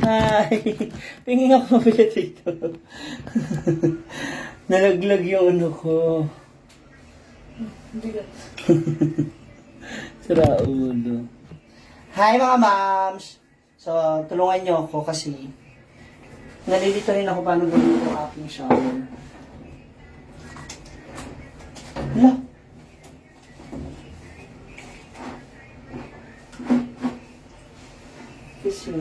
Hi! Pingin ako mabigat dito. Nalaglag yung ano ko. Bigat. Sira ulo. Hi mga moms! So, tulungan niyo ako kasi nalilito rin ako paano gawin yung aking shower. Hala! Kasi,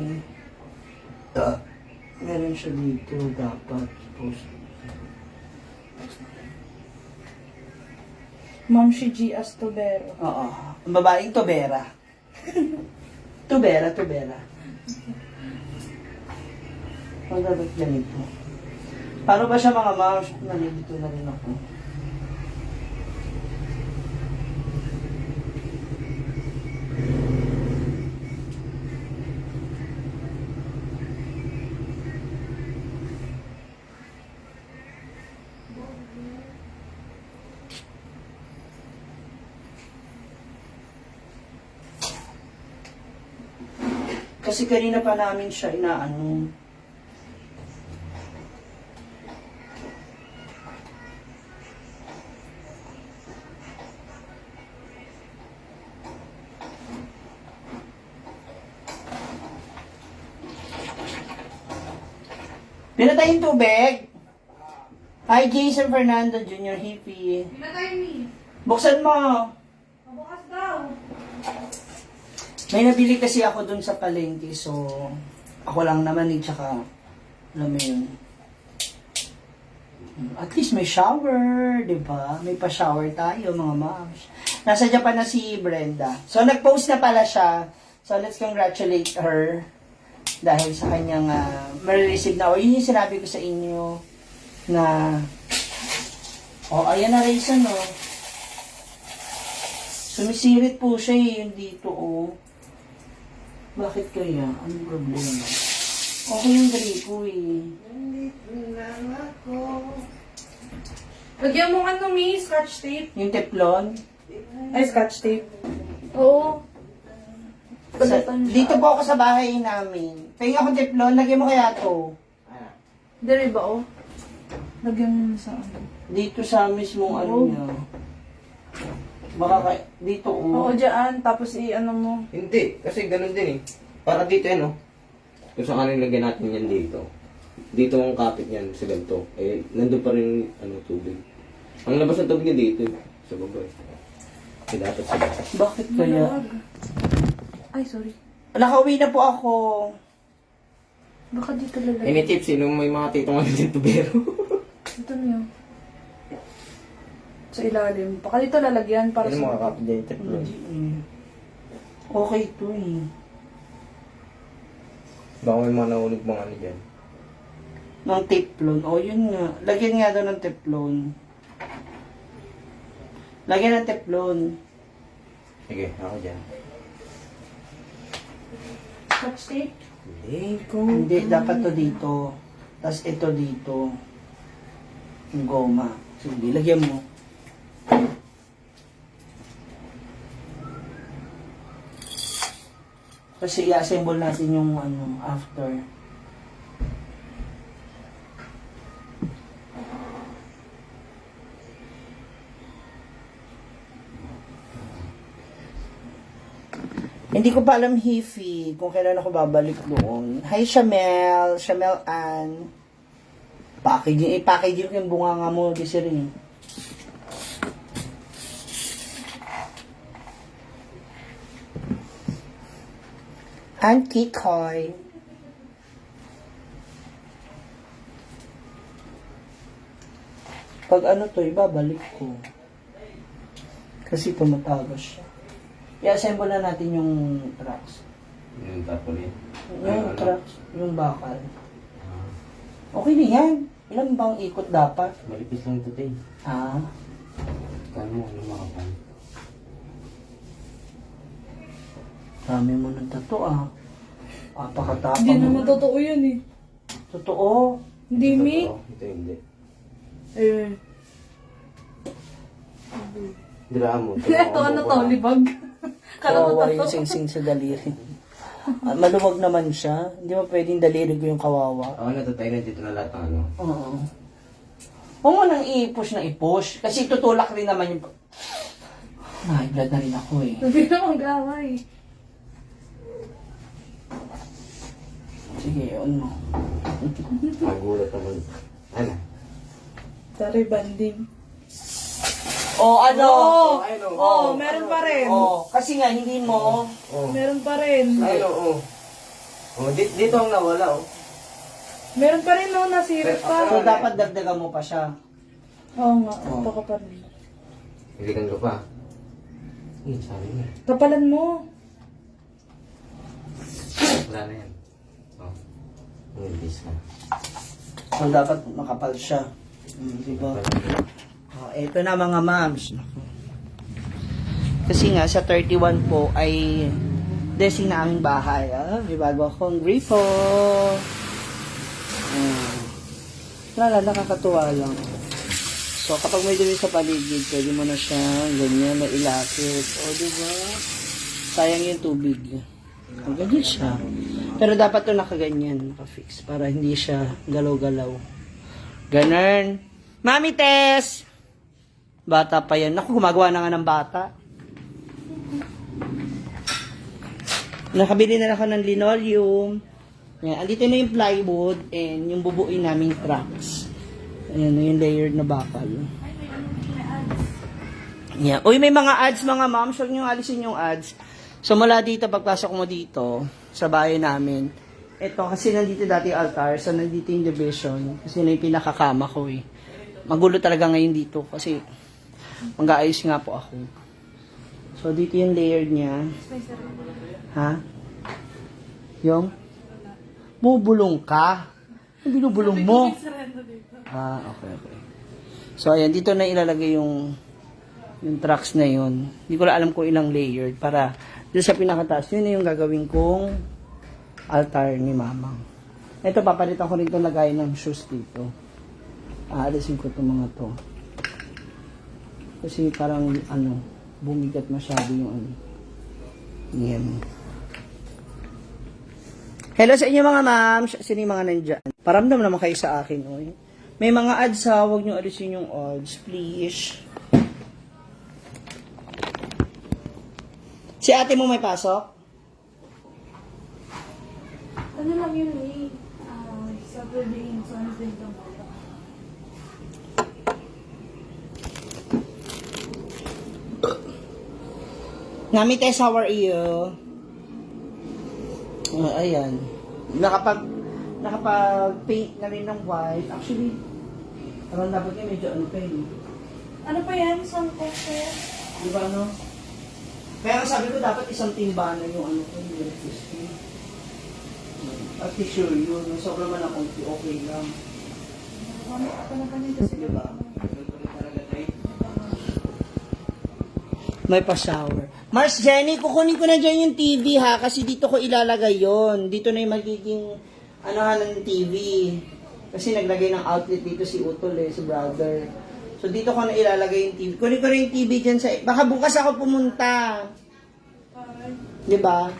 meron siya dito dapat post. Ma'am si G. Astobero. Oo. Ang babaeng tubera. Tubera. Ang dapat ganito. Paano ba siya mga moms? Nalilito na rin ako. Kasi kanina pa namin siya inaano. Pinatay yung tubig. Hi, Jason Fernando Jr. Hippie. Pinatay ni. Buksan mo. Mabukas daw. May nabili kasi ako dun sa palengke, so ako lang naman tsaka alam mo yun. At least may shower, di ba? May pa-shower tayo, mga moms. Nasa Japan na si Brenda. So, nag-post na pala siya. So, let's congratulate her dahil sa kanyang ma-receive na. O, yun yung sinabi ko sa inyo na ayan na Raisin, Sumisirit po siya yung dito, Bakit kaya? Anong problema? Okay yung gripo, Nandito lang ako. Lagyan mo may scotch tape. Yung teflon. Ay, scotch tape. Oo. Dito po ako sa bahay namin. Tingnan akong teflon, lagyan mo kaya to. Dari ba, Lagyan mo sa ano. Dito sa mismong ano niya. Baka dito, Oo, dyan. Tapos i-ano mo. Hindi, kasi ganun din eh. Para dito yan, Kung saan kanin lagyan natin yan dito. Dito ang kapit niyan sa ganito. Eh, nandun pa rin, tubig. Ang labas ng tubig niya dito, sa baba eh. Kasi dapat sa baba. Bakit kaya? Ay, sorry. Nakauwi na po ako. Baka dito lalagyan. Any tips, sino may mga titong ano din tubero? Ito na yun. Sa ilalim. Baka dito lalagyan para Ano sa... mga kapit din teflon? Okay to Baka may mga nahulog mga ano dyan. Ng teflon. Yun nga. Lagyan nga daw ng teflon. Lagyan ng teflon. Sige, ako dyan. Scotch tape? Hindi, dapat to dito. Tapos ito dito. Yung goma. Sige, lagyan mo. Kasi i-assemble natin yung after. Hindi ko pa alam, Hifi, kung kailan ako babalik doon. Hi, Shamel. Shamel Ann. I-package yung bunganga mo, Desiree. Ann Kikoy. Pag to, ibabalik ko. Kasi tumatagas siya. I-assemble na natin yung trucks. Yung tarpaulin. Yung trucks, yung bakal. Okay na yan. Ilan bang ikot dapat? Malipis lang ito, Tay. Ah, Kaya mo, mga pan. dami mo ng tato Apakatapang Hindi mo. naman totoo yun eh. Totoo. Hindi, Mi. Ito hindi. Eh. Dira mo. Ito ano to, libag. Kala ko Kawawa yung totoo. sing-sing sa daliri. Maluwag naman siya. Hindi mo pwedeng daliri ko yung kawawa. Ako natatay na dito na lahat ng ano. Oo. Huwag mo nang i-push na i-push. Kasi tutulak rin naman yung... High blood na rin ako eh. Hindi na mag-away. Sige, yun mo. Magulat naman. Ano? Sorry, banding. Oh, ano? Meron pa rin. Oh, kasi nga, hindi mo... Oh. Meron pa rin. Ayun, oo. Oh, dito ang nawala, oh. Meron pa rin, no? Nasirit So, pa. dapat dagdagan mo pa siya. Oo nga, baka pa rin. Hilikan ko pa. Sabi niya. Kapalan mo. Wala na yan. Oh. English na. So, dapat makapal siya. Diba? Oh, eto na mga moms. Kasi nga, sa 31 po ay dressing na aming bahay. Ah, may bago akong gripo. Lala, nakakatuwa lang. So, kapag may dumi sa paligid, pwede mo na siya ganyan, na ilapit. O, diba? Sayang yung tubig. O, ganyan siya. Pero dapat to nakaganyan, naka-fix, para hindi siya galaw-galaw. Ganun. Mami Tess! Bata pa yan. Naku, gumagawa na nga ng bata. Nakabili na ako ng linoleum. Yan. Andito na yung plywood and yung bubuin naming tracks. Ayan na yung layered na bakal. Yan. Uy, may mga ads mga ma'am. Huwag nyo alisin yung ads. So, mula dito, pagpasok mo dito, sa bahay namin, ito, kasi nandito dati yung altar, so nandito yung division, kasi na yung pinakakama ko eh. Magulo talaga ngayon dito, kasi mag-aayos nga po ako. So, dito yung layered niya. Ha? Yung? Bubulong ka? Yung binubulong mo? Ah, okay. So, ayan, dito na ilalagay yung tracks na yun. Hindi ko na alam kung ilang layered, para dito sa pinakataas, yun na yung gagawin kong altar ni Mamang. Ito, papalitan ko rin itong lagay ng shoes dito. Aalisin ko itong mga to. Kasi parang, bumigat masyado yung Yan. Hello sa inyo mga ma'am. Sino yung mga nandyan? Paramdam naman kayo sa akin, oy. May mga ads ha. Huwag nyo alisin yung ads, please. Si ate mo may pasok? Ano lang yun eh? Saturday and Sunday lang. Nami Tess, how are you? Ayan. Nakapag-paint na rin ng white. Actually, parang dapat niya medyo pa yun. Ano pa yan? Isang koko? Di ba Pero sabi ko dapat isang timbanan yung ko, yung electricity. At sure yun, sobrang man akong okay lang. Di ba? May pa-shower. Mars, Jenny, kukunin ko na dyan yung TV ha, kasi dito ko ilalagay yon. Dito na yung magiging, ng TV. Kasi naglagay ng outlet dito si Utol si brother. So, dito ko na ilalagay yung TV. Kunin ko rin yung TV dyan sa, baka bukas ako pumunta. Diba?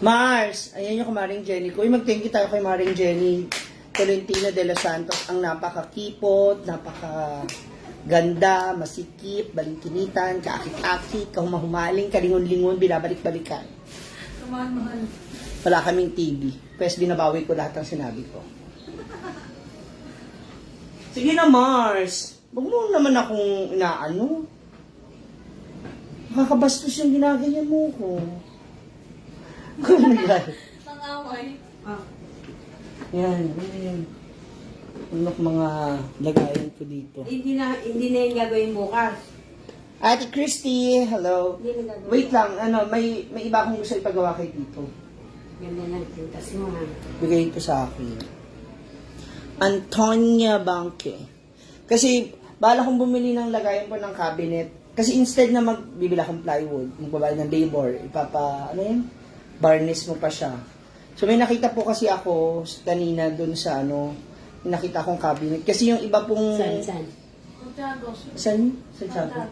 Mars, ayan yung kumaring Jenny ko. Uy, mag-thank you tayo kay Maring Jenny Tolentino de los Santos. Ang napaka-kipot, napaka-ganda, masikip, balingkinitan, kaakit-akit, kahumahumaling, kalingon-lingon, binabalik-balikan. Kamahal-mahal. Wala kaming TV. Pwes binabawi ko lahat ng sinabi ko. Sige na, Mars. Huwag mo naman akong inaano. Nakakabastos yung ginaganyan mo ko. Nang-away. Yan. Unok mga lagayan ko dito. Hindi na yung gagawin bukas. Ate Christy, hello. Hindi na gagawin. Wait lang, may iba akong gusto ipagawa kay dito. Ganda ng pintas mo ha. Bigay ko sa akin. Antonia Banque. Kasi, bala kong bumili ng lagayan po ng cabinet. Kasi instead na magbibila akong plywood, magbabayad ng labor, varnish mo pa siya. So may nakita po kasi ako kanina dun sa may nakita akong cabinet. Kasi yung iba pong... San? Saan? Sa Tiago?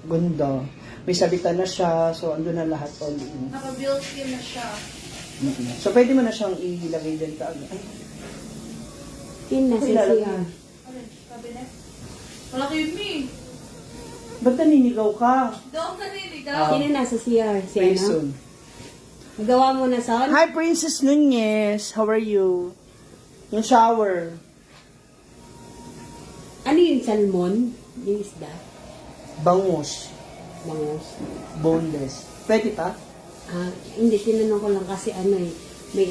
Ganda. May sabitan na siya, so andun na lahat all in. Naka-built-in na siya. So, pwede mo na siyang ilagay dyan kaagad. Ay, Yun nasa Ilalagay. CR. Ano, cabinet? Malaki yun eh. ba't naninigaw ka? Doon ka niligaw. Sino nasa CR? Si ano? Grayson. Nagawa mo na son? Hi, Princess Nunez. How are you? Yung shower. Ano yung salmon? Yung isda? Bangus. Bangus. Boneless. Pwede pa? Ah, hindi, tinanong ko lang kasi ano eh. May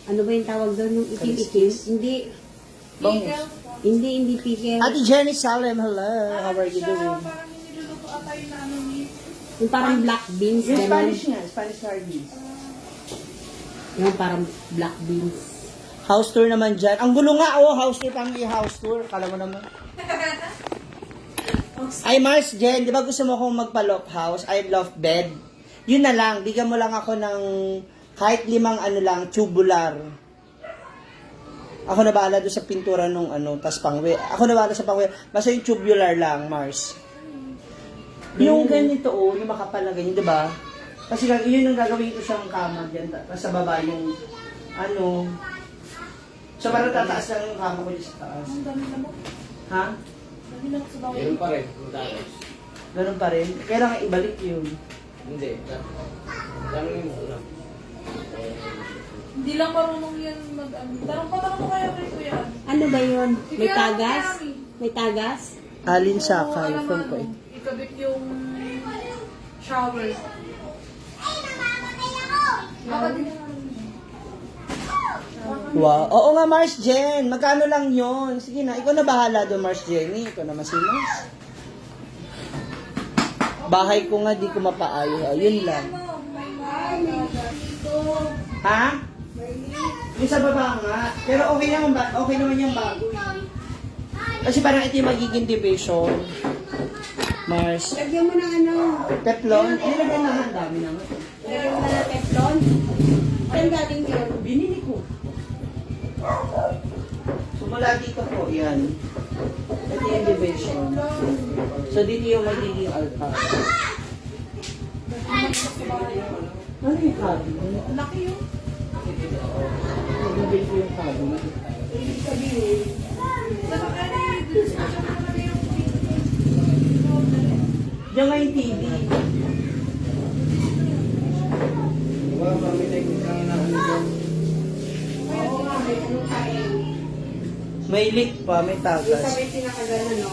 ano ba yung tawag doon nung itim-itim? Hindi, Bangus. hindi pickle. Ate Jenny Salem, hello. How are you Siya, doing? parang niluluto ata yung na ano ni... Yung parang black beans, Yung gano'n. Spanish niya, Spanish sardines. Yung parang black beans. House tour naman dyan. Ang gulo nga, oh, house tour, family house tour. Kala mo naman. Ay, Mars, Jen, di ba gusto mo akong magpa-loft house? I love bed. Yun na lang, bigyan mo lang ako ng kahit 5 ano lang, tubular. Ako na bahala doon sa pintura nung ano, tas pangwe. Ako na bahala sa pangwe. Basta yung tubular lang, Mars. Yung ganito, oh, yung makapal na ganyan, di ba? Kasi yun yung gagawin ko siyang kama dyan. Tapos sa baba yung, ano, so parang tataas lang yung kama ko dyan sa taas. Ang dami na mo. Ha? Dami na sa bawal. Meron pa rin. Yung tatas. Ganun pa rin. Kailangan ibalik yun. Hindi. Tanong yung una. Hindi lang marunong yan mag-ano. Tanong mo kaya kay Kuya. Ano ba yun? May Sige, tagas? Mami. May tagas? Alin Oo, Sakay alam from mo, Kuwait. ikabit yung shower. Baka din yung ano. Wow. Oo nga, Mars Jen. Magkano lang yun? Sige na, ikaw na bahala doon, Mars Jenny. Ikaw na masimas. Bahay ko nga, di ko mapaayos. Ayun lang. Ano, may mga dito. Ha? Yung sa baba nga. Pero okay naman, okay naman yung bago. Kasi parang ito yung magiging division. Mars. Lagyan mo ng ano? Teflon. Ilagyan naman. Dami naman. Lagyan mo na ng teflon? Saan galing yun? Binili ko. So mula dito po, yan. Ito yung division. So dito yung magiging altar. Ano yung cabinet? Ang laki yun. Nabibili ko yung cabinet. Saka ano yung discussion mo na yung Diyan nga yung TV. Diba, kami technique lang na ano dyan. May leak pa, may tagas. Sabi pinakagano, no?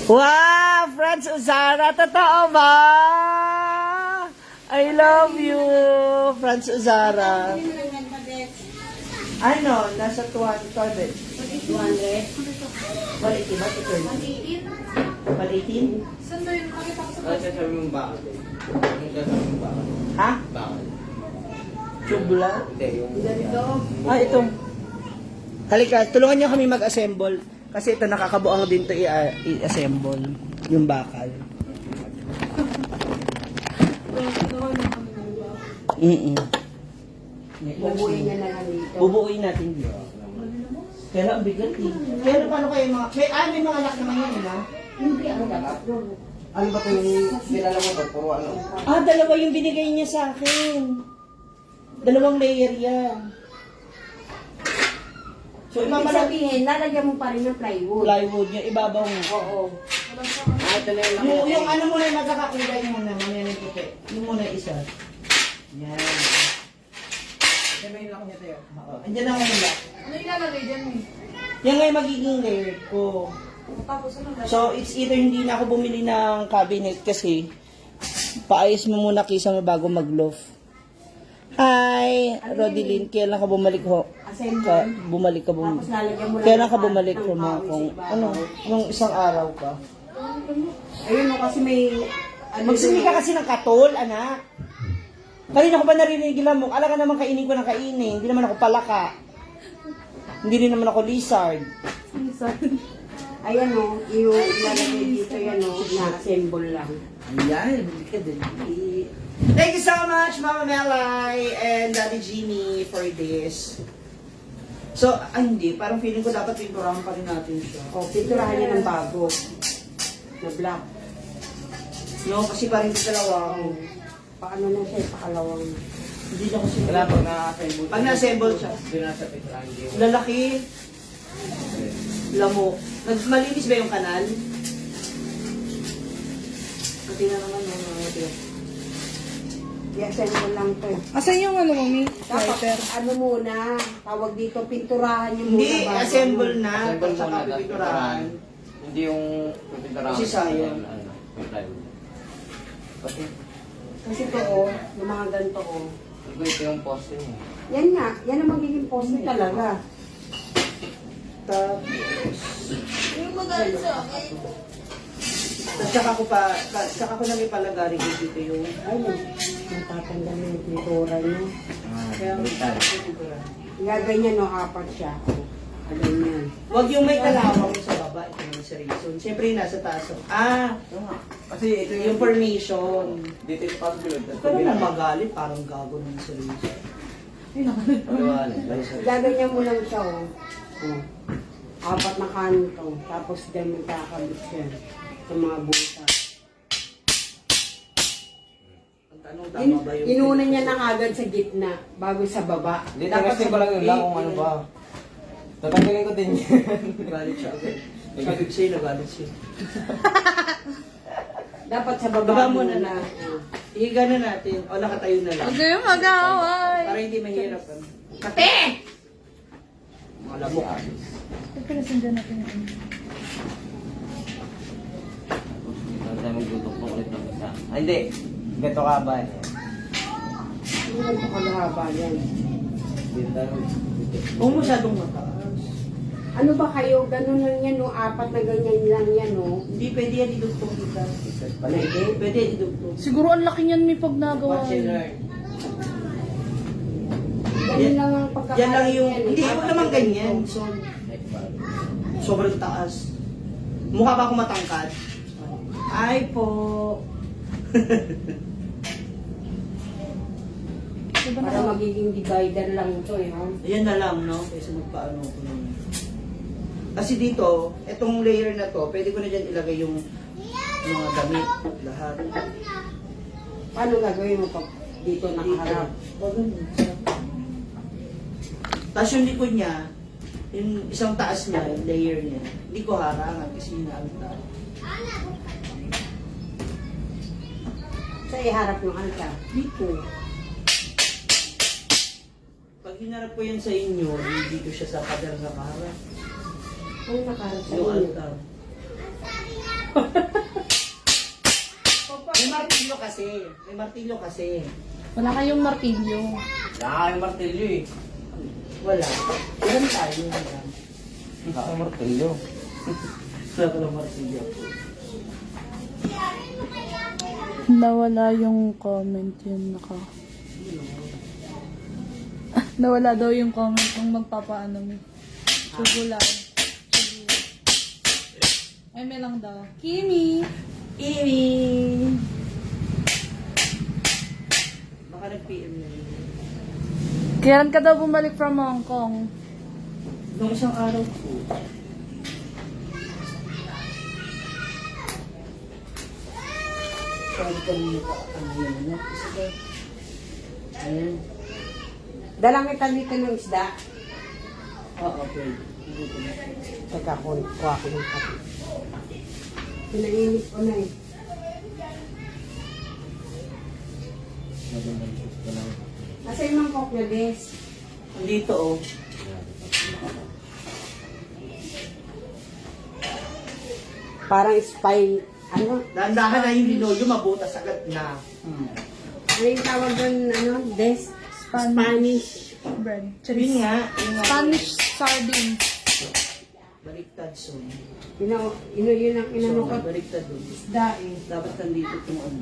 Wow! Franz Uzara, totoo ba? I love you, Franz Uzara. Hindi mo lang ganda, Beth. Ano, nasa 200. 200? 180 ba? 230? 118? Saan ba yun? Nakita ko sa Ano sasabi mong bakal? Ano sasabi mong bakal? Ha? Bakal. Tubular? Hindi, yung... Ganito. Ah, ito. Halika, tulungan niyo kami mag-assemble. Kasi ito, nakakabuang din to i-assemble. Yung bakal. Bubuin niya na lang dito. Bubuuin natin dito. Kaya ang bigat eh. Kaya paano kayo mga... may mga anak naman yun, ha? Hindi, ano dapat? Ano ba ito yung nilala mo ba? Puro ano? Ah, dalawa yung binigay niya sa akin. 2 layer yan. So, Ibig ipapalag sabihin, lalagyan mo pa rin ng plywood. plywood niya, ibabaw mo. Oo. Ah, ito na yung Yung ano muna yung magkakakulay muna, muna yung puti. Yung muna isa. Yan. Yan ba yung lock niya tayo? Oo. Andiyan na ngayon lock. Ano ilalagay dyan eh? Yan nga yung magiging layer ko. Tapos ano na? So, it's either hindi na ako bumili ng cabinet kasi paayos mo muna kisa mo bago mag-loft. Hi, Rodilyn. Kailan ka bumalik ho? Assemble. Bumalik ka Tapos lalagyan mo lang Kailan ka ng bumalik ng from pawis kung sa ibabaw. ano, nung isang araw ka? Ayun mo kasi may... Ano Magsumi ka kasi ng katol, anak. Kanina ko ba narinig lang mo? Ala ka naman kainin ko ng kainin. Hindi naman ako palaka. Hindi rin naman ako lizard. Ayan o, yung ilalagay dito yan o, na-assemble lang. Ayan, hindi ka dali. Thank you so much, Mama Melay and Daddy Jimmy for this. So, hindi. Parang feeling ko dapat pinturahan pa rin natin siya. O, pinturahan niya ng bago. Na black. No, kasi parang hindi dalawa ako. Paano na siya, pakalawang. Hindi na kasi. Wala pag na-assemble. Pag na-assemble siya. Doon nasa pitra, hindi yung... Lalaki. Lamok. Malinis ba yung kanal? Pati na naman yung mga tiyo. I-assemble lang to eh. Asan yung ano, mami? Dapat, ano muna, tawag dito, pinturahan niyo muna. Hindi, bago- assemble na. Assemble At saka muna, tapos pipinturahan. Hindi yung pipinturahan. Kasi sayang. Yung plywood. Pati, Kasi ito oh, yung mga ganito oh. ito yung poste niya. Yan nga, yan ang magiging poste talaga. Tapos, tapos saka ko lang ipalagari ko dito yung, Ay, natatanggal yung pintura niyo. kaya baliktad. Gaganyan no, apat siya. Ganyan. wag yung may kalawang sa baba, ito yung sa reason. Siyempre yung nasa taas. Kasi ito Yung formation. dito yung pagbilod. Huwag ka naman magalit, parang gago ng sa reason. Gaganyan mo lang siya oh. Oh. Apat na kanto. Tapos ganyan kakabit siya. Sa mga butas. Ang tanong, tama ba yung... Inuna niya na kagad sa gitna bago sa baba. Dito kasi ko lang yun lang kung ano ba. Tatanggalin ko din yan. Nagalit siya agad. Sabi ko sa'yo, nagalit siya. Dapat sa baba Baba muna na. Ihiga na natin. O, nakatayo na lang. Huwag kayong mag-away. Para hindi mahirap. Kate! Mga lamok. Pagkalasin dyan natin yung Dito tayo magduduktok ulit ng isa. Ay, hindi. Gato ka ba? Hindi ko kalahaba yan. Dito tayo. Huwag masyadong mataas. Ano ba kayo? Ganun lang yan no? Apat na ganyan lang yan no? Hindi pwede yan idugtong kita. Pwede? Pwede yan idugtong. Siguro ang laki niyan may pag nagawa. Watch and learn. Ganun lang ang pagkakain Yan lang yung... yan, eh. Hindi, huwag Apat naman na ganyan. ganito. So, sobrang taas. Mukha ba ako matangkad? Ay po. Diba Para na? magiging divider lang ito eh. Ha? Ayan na lang, no? Kaysa magpaano ko nun. Kasi dito, etong layer na to, pwede ko na dyan ilagay yung mga damit, lahat. Paano gagawin mo pag dito nakaharap? O, ganun. Tapos yung likod niya, yung isang taas niya, yung layer niya, hindi ko harangan kasi hinaanta. Sa iharap ng altar. Dito. Pag hinarap ko yan sa inyo, dito siya sa pader sa kaharap. Ano nakaharap sa Yung inyo? altar. May martilyo kasi. May martilyo kasi. Wala kayong martilyo. Wala yung martilyo eh. Wala. Ilan tayo? Wala. Wala yung martilyo. Wala ko ng martilyo. Nawala yung comment yun naka. Nawala daw yung comment kung magpapaano mo. Sugulan. Ay, may lang daw. Kimi! Imi! Baka nag-PM na yun. Kailan ka daw bumalik from Hong Kong? Nung isang araw po. Sabi ko nung ano yun na. Isa ba? Ayan. Dalang kita dito ng isda. Oo, okay. Dito na. Teka, kuha ko ng kape. Pinainit ko na eh. Nasa yung mangkok na des. Dito oh. Parang spy, ano? Dahan-dahan na yung linoyo, mabutas agad na. Ano yung tawag doon, ano? Des? Spanish. Bread. Yun nga. Yun nga. Spanish sardines. Baliktad so. Yun ang inano ko. Baliktad doon. Isda eh. Dapat nandito itong ano.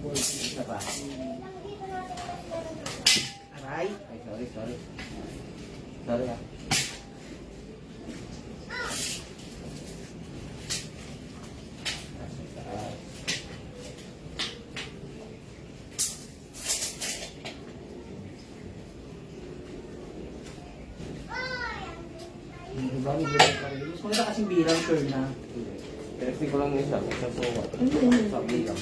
Isa pa. Aray. Ay, sorry. Sorry ah. Diba? May bilang pa rin. Mas maganda kasing bilang, sure na. Testing ko lang isa sukat. Sa bilang.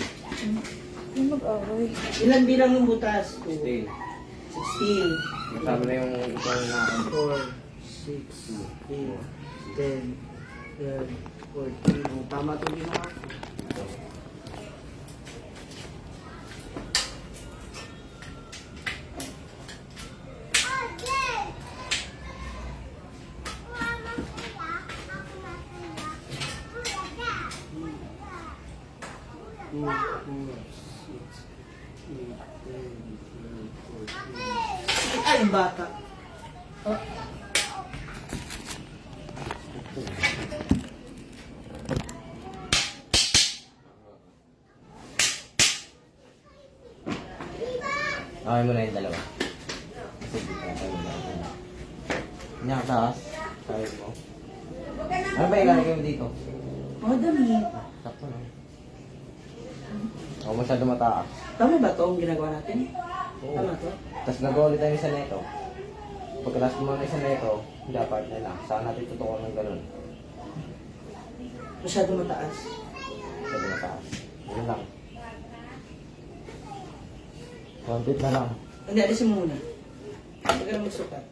Yung mag-away. Ilan bilang yung butas? 16. 16. Kasama na yung itong na 4, 6, 8, 10, 12, 14. Oh, tama itong ginawa ko. Two, 4, 6, 8, 10, 11, 12, 14. Ay, yung bata. Oh. Okay mo na yung dalawa. Sige, tayo mo na. Yan, taas. Sabi mo. Ano ba yung lalagay mo dito? Oh, dami. Sakto na. Huwag masyado mataas. Tama ba ito ang ginagawa natin? Oo. Tama to? Tapos nagawa ulit tayo isa neto. Pagkalas mo na isa neto, dapat na lang. Saan natin tutukan ng ganun? Masyado mataas. Masyado mataas. Yun lang. 1 feet na lang. Hindi, alisin mo muna. Huwag ka na magsukat.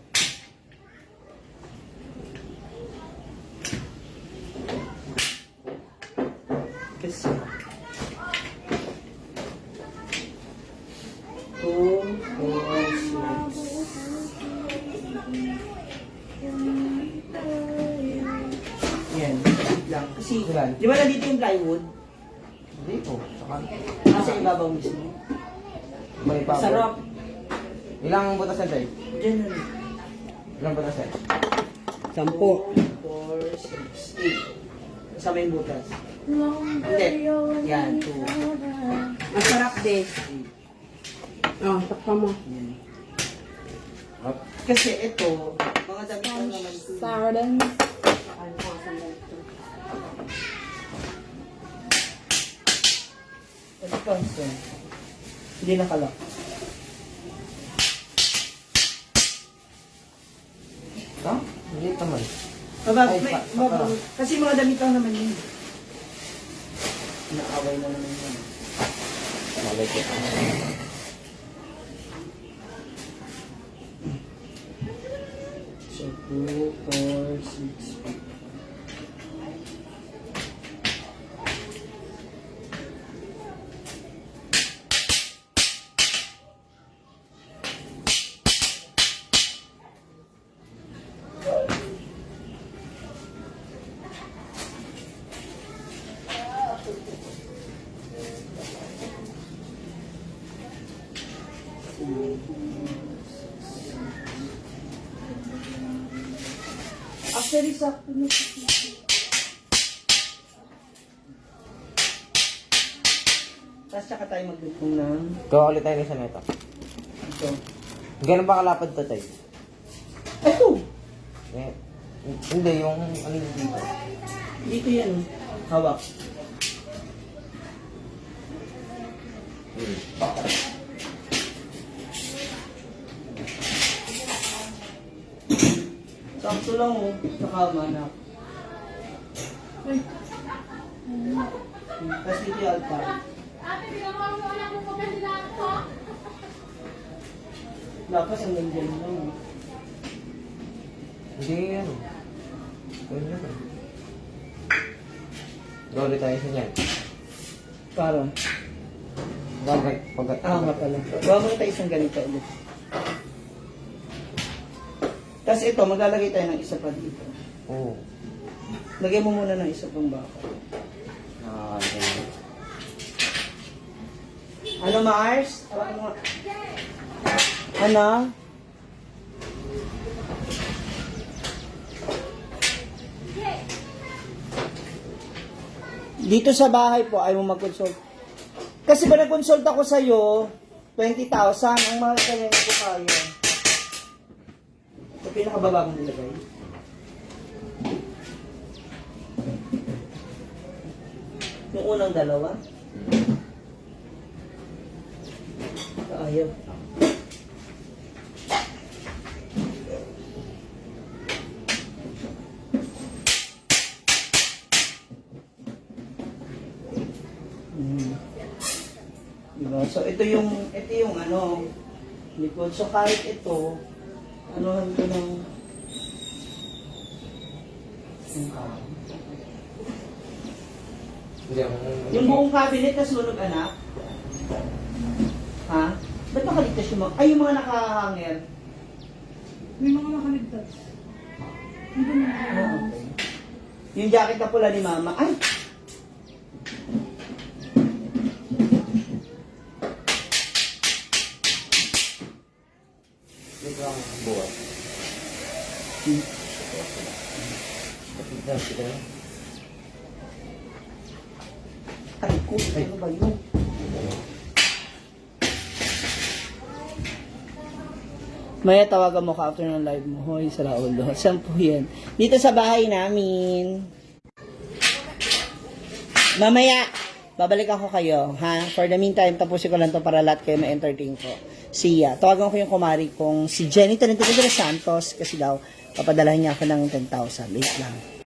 Kasi 2, 4, 6. Yan, lang. Kasi, Ilan? di ba nandito yung plywood? Dito. Saka. Nasa ibabaw mismo. May pabo. Sarap. Ilang butas yan, tayo? Diyan na. Ilang butas yan? 10. 4, 6, 8. Kasama yung butas. Hindi. Yan, 2. Masarap din. Oh, takpa mo. Yan. Up. Kasi ito, mga damit lang naman ito. Sardines. Ano ko sa dito? Ito constant. Hindi nakalak. Ha? Hindi naman. Ay, Kasi mga damit lang naman yun. Naaway na naman yun. Malay ko. So, 2, 4, 6, 8. Actually, sakto na. Tapos tsaka tayo magdugtong ng Gawa ulit tayo ng isa neto. ito. Gano'n ba kalapad to, tayo? Ito! Eh, hindi, yung ano yung dito. Dito yan. Hawak. Sakto lang oh. Nakama na. Ay, Tapos dito yung altar. Dapat ang nandiyan lang. Hindi yan. Pwede naman. Gawin tayo sa yan. Para. Pagkat. Nga pala. Gawa mo tayo isang ganito ulit. Tapos ito, maglalagay tayo ng isa pa dito. Oo. Lagay mo muna ng isa pang baka. Nakakanta. Ano, Mars? Tawagan mo. Ano? Dito sa bahay po, ayaw mo mag-consult. Kasi ba nag-consult ako sa'yo, 20,000, ang mahal kanya hindi ko kaya. Ito pinakababa mong nilagay. Yung unang dalawa. Ayaw. Diba? So ito yung ano likod. So kahit ito ano ito ng yung buong cabinet na sunog, anak. Ha? Ba't nakaligtas yung mga ay yung mga nakahanger? May mga makaligtas. Hindi na. Okay. Yung jacket na pula ni mama ay Ito ang buhat. ay ko ano ba yun? Maya tawagan mo ka after ng live mo. Hoy, sa Raulo. Saan po yan? Dito sa bahay namin. Mamaya, babalik ako kayo, ha? For the meantime, tapusin ko lang to para lahat kayo ma-entertain ko. Siya. Tawagan ko yung kumari kong si Jenny Tolentino de los Santos kasi daw, papadalahin niya ako ng 10,000. Wait lang.